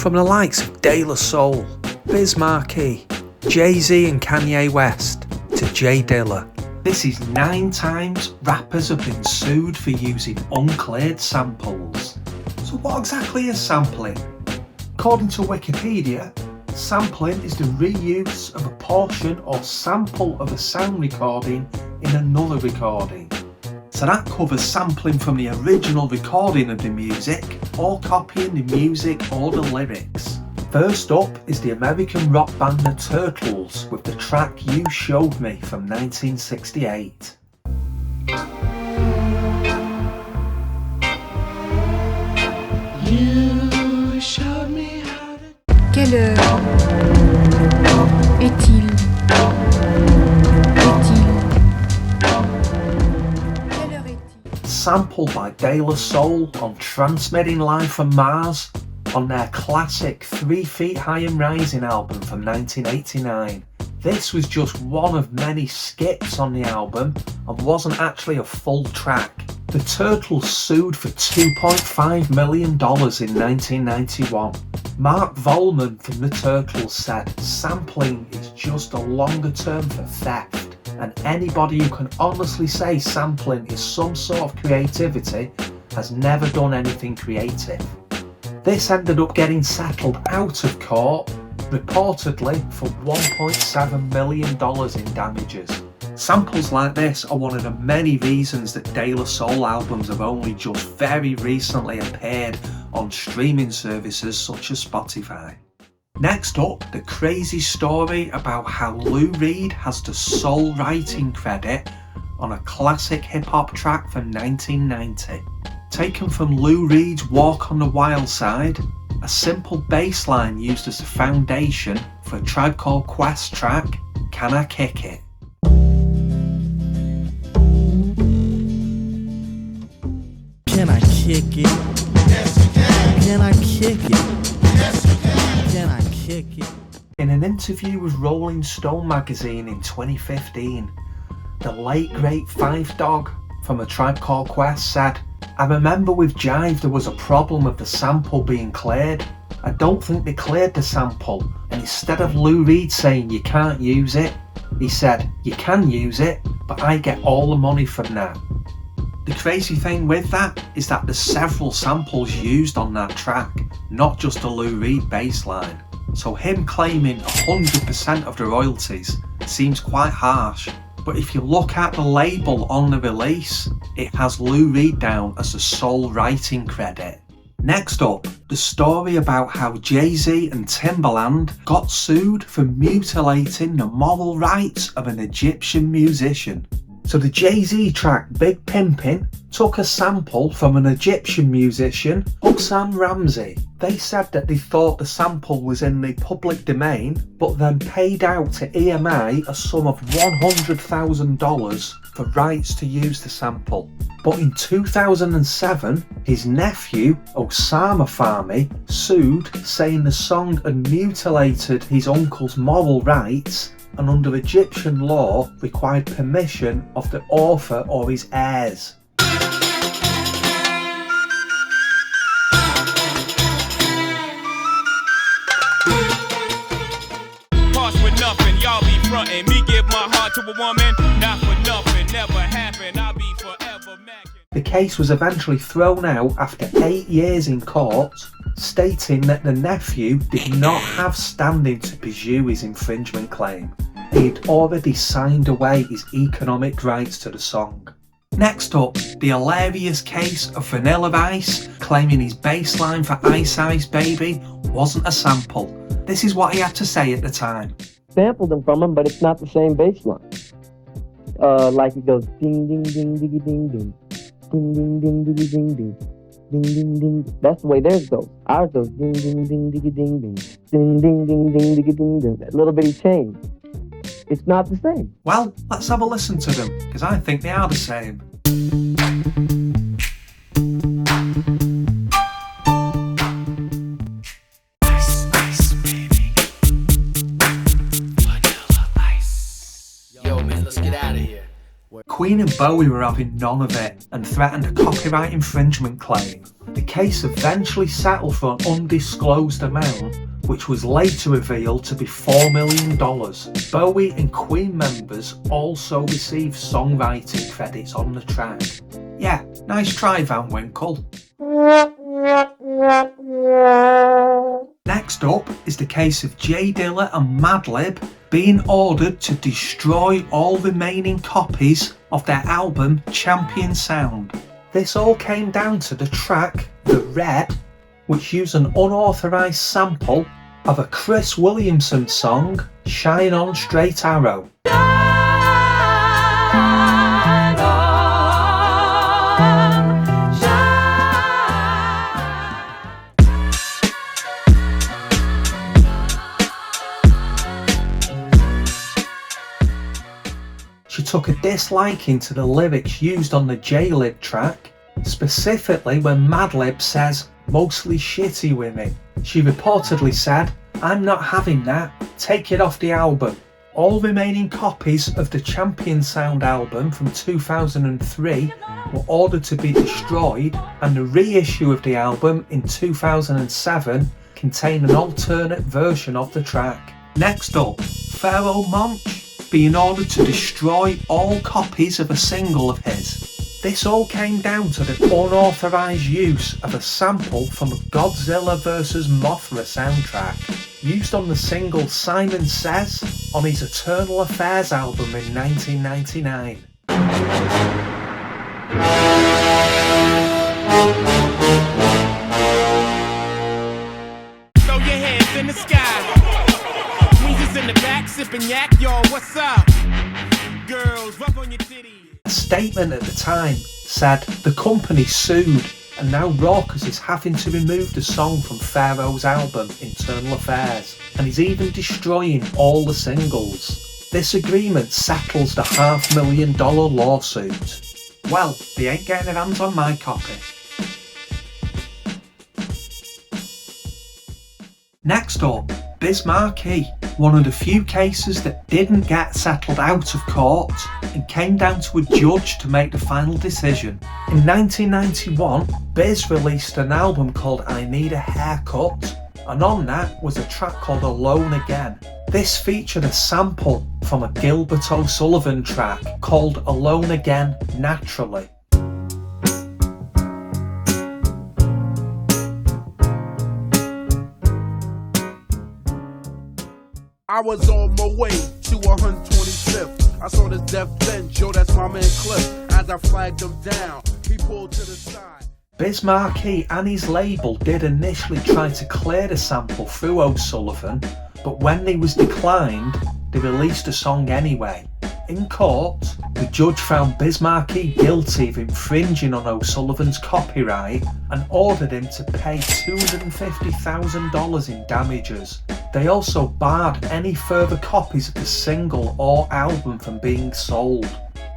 From the likes of De La Soul, Biz Markie, Jay-Z and Kanye West to J Dilla. This is 9 times rappers have been sued for using uncleared samples. So what exactly is sampling? According to Wikipedia, sampling is the reuse of a portion or sample of a sound recording in another recording. So that covers sampling from the original recording of the music or copying the music or the lyrics. First up is the American rock band The Turtles with the track You Showed Me from 1968. You showed me how to... Quelle heure est-il? Quelle heure est-il? Sampled by De La Soul on Transmitting Live from Mars on their classic 3 Feet High and Rising album from 1989. This was just one of many skips on the album and wasn't actually a full track. The Turtles sued for $2.5 million in 1991. Mark Volman from The Turtles said, "Sampling is just a longer term for theft, and anybody who can honestly say sampling is some sort of creativity has never done anything creative." This ended up getting settled out of court, reportedly for $1.7 million in damages. Samples like this are one of the many reasons that De La Soul albums have only just very recently appeared on streaming services such as Spotify. Next up, the crazy story about how Lou Reed has the sole writing credit on a classic hip-hop track from 1990. Taken from Lou Reed's Walk on the Wild Side, a simple bass line used as the foundation for a Tribe Called Quest track, Can I Kick It? Can I kick it? Yes, you can. Can I kick it? Yes, you can. Can I kick it? In an interview with Rolling Stone magazine in 2015, the late great Five Dog from A Tribe Called Quest said, "I remember with Jive there was a problem with the sample being cleared. I don't think they cleared the sample, and instead of Lou Reed saying you can't use it, he said you can use it, but I get all the money from that." The crazy thing with that is that there's several samples used on that track, not just the Lou Reed bass line. So him claiming 100% of the royalties seems quite harsh. But if you look at the label on the release, it has Lou Reed down as the sole writing credit. Next up, the story about how Jay-Z and Timbaland got sued for mutilating the moral rights of an Egyptian musician. So the Jay-Z track Big Pimpin' took a sample from an Egyptian musician, Hussam Ramsey. They said that they thought the sample was in the public domain, but then paid out to EMI a sum of $100,000 for rights to use the sample. But in 2007, his nephew, Osama Fahmy, sued, saying the song had mutilated his uncle's moral rights and under Egyptian law required permission of the author or his heirs. With nothing, y'all be frontin'. Me give my heart to a woman, not for nothing, never happen. I'll be forever mackin'. The case was eventually thrown out after 8 years in court, stating that the nephew did not have standing to pursue his infringement claim. He had already signed away his economic rights to the song. Next up, the hilarious case of Vanilla Ice claiming his bass line for Ice Ice Baby wasn't a sample. This is what he had to say at the time. Sampled them from him, but it's not the same bass line. Like it goes ding ding ding diggy ding ding, ding ding ding diggy ding ding, ding ding ding. That's the way theirs goes. Ours goes ding ding ding diggy ding ding, ding ding ding ding diggy ding ding. That little bitty change. It's not the same. Well, let's have a listen to them, because I think they are the same. Queen and Bowie were having none of it and threatened a copyright infringement claim. The case eventually settled for an undisclosed amount, which was later revealed to be $4 million. Bowie and Queen members also received songwriting credits on the track. Yeah, nice try, Van Winkle. Next up is the case of J Dilla and Jaylib being ordered to destroy all remaining copies of their album Champion Sound. This all came down to the track The Red, which used an unauthorised sample of a Chris Williamson song, Shine On Straight Arrow. She took a disliking to the lyrics used on the Jaylib track, specifically when Madlib says, "mostly shitty women." She reportedly said, "I'm not having that, take it off the album." All remaining copies of the Champion Sound album from 2003 were ordered to be destroyed, and the reissue of the album in 2007 contained an alternate version of the track. Next up, Pharoahe Monch being ordered to destroy all copies of a single of his. This all came down to the unauthorised use of a sample from a Godzilla vs. Mothra soundtrack, used on the single Simon Says on his Eternal Affairs album in 1999. Throw your hands in the sky. Weezer's in the back, sipping yak, y'all, what's up? Girls, rub on your titties. A statement at the time said the company sued, and now Rawkus is having to remove the song from Pharoahe's album Internal Affairs, and is even destroying all the singles. This agreement settles the $500,000 lawsuit. Well, they ain't getting their hands on my copy. Next up, Biz Markie, one of the few cases that didn't get settled out of court and came down to a judge to make the final decision. In 1991, Biz released an album called I Need a Haircut, and on that was a track called Alone Again. This featured a sample from a Gilbert O'Sullivan track called Alone Again Naturally. I was on my way to 125th. I saw this death bench, yo, that's my man Cliff. As I flagged him down, he pulled to the side. Biz Markie and his label did initially try to clear the sample through O'Sullivan, but when they was declined, they released the song anyway. In court, the judge found Biz Markie guilty of infringing on O'Sullivan's copyright and ordered him to pay $250,000 in damages. They also barred any further copies of the single or album from being sold,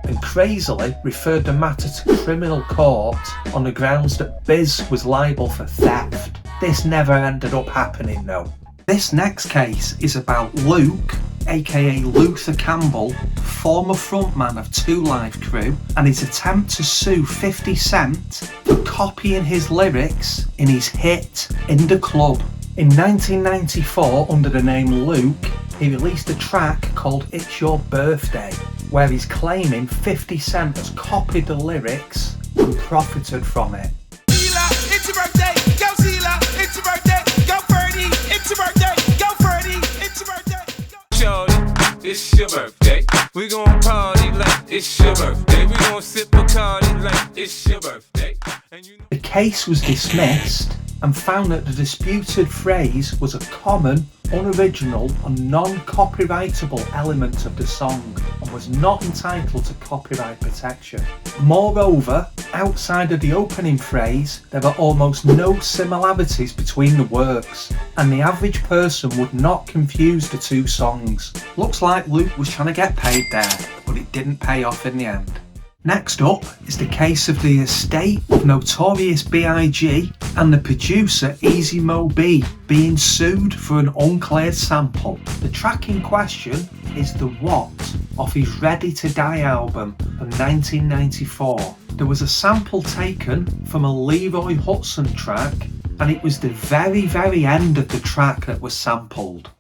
and crazily referred the matter to criminal court on the grounds that Biz was liable for theft. This never ended up happening though. This next case is about Luke, aka Luther Campbell, former frontman of 2 Live Crew, and his attempt to sue 50 Cent for copying his lyrics in his hit In the Club. In 1994, under the name Luke, he released a track called It's Your Birthday, where he's claiming 50 Cent has copied the lyrics and profited from it. Sheila, it's your birthday, go Sheila, it's your birthday, go Ferdy, it's your birthday, go Ferdy, it's your birthday. Shorty, it's your birthday, we gon' party like it's your birthday, we gon' sip Bacardi like it's your birthday. The case was dismissed and found that the disputed phrase was a common, unoriginal and non-copyrightable element of the song and was not entitled to copyright protection. Moreover, outside of the opening phrase, there are almost no similarities between the works, and the average person would not confuse the 2 songs. Looks like Luke was trying to get paid there, but it didn't pay off in the end. Next up is the case of the estate of Nororious B.I.G. and the producer Easy Mo B being sued for an uncleared sample. The track in question is The What off his Ready to Die album from 1994. There was a sample taken from a Leroy Hudson track, and it was the very, very end of the track that was sampled.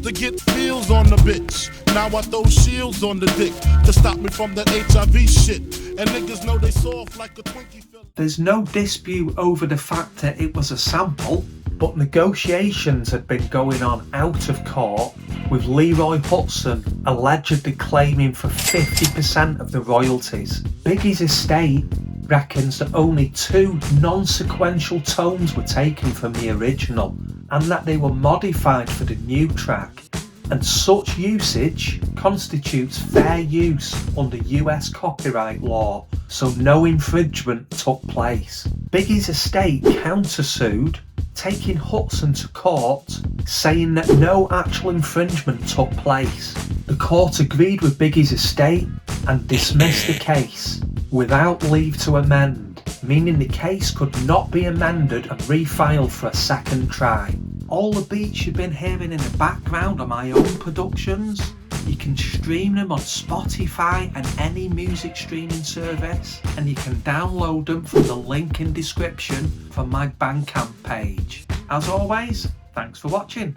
To get feels on the bitch. Now I throw shields on the dick to stop me from that HIV shit. And niggas know they soft like a Twinkie fella. There's no dispute over the fact that it was a sample, but negotiations had been going on out of court, with Leroy Hudson allegedly claiming for 50% of the royalties. Biggie's estate reckons that only 2 non-sequential tones were taken from the original, and that they were modified for the new track, and such usage constitutes fair use under US copyright law, so no infringement took place. Biggie's estate countersued, taking Hudson to court, saying that no actual infringement took place. The court agreed with Biggie's estate and dismissed the case without leave to amend, meaning the case could not be amended and refiled for a second try. All the beats you've been hearing in the background are my own productions. You can stream them on Spotify and any music streaming service, and you can download them from the link in description from my Bandcamp page. As always, thanks for watching.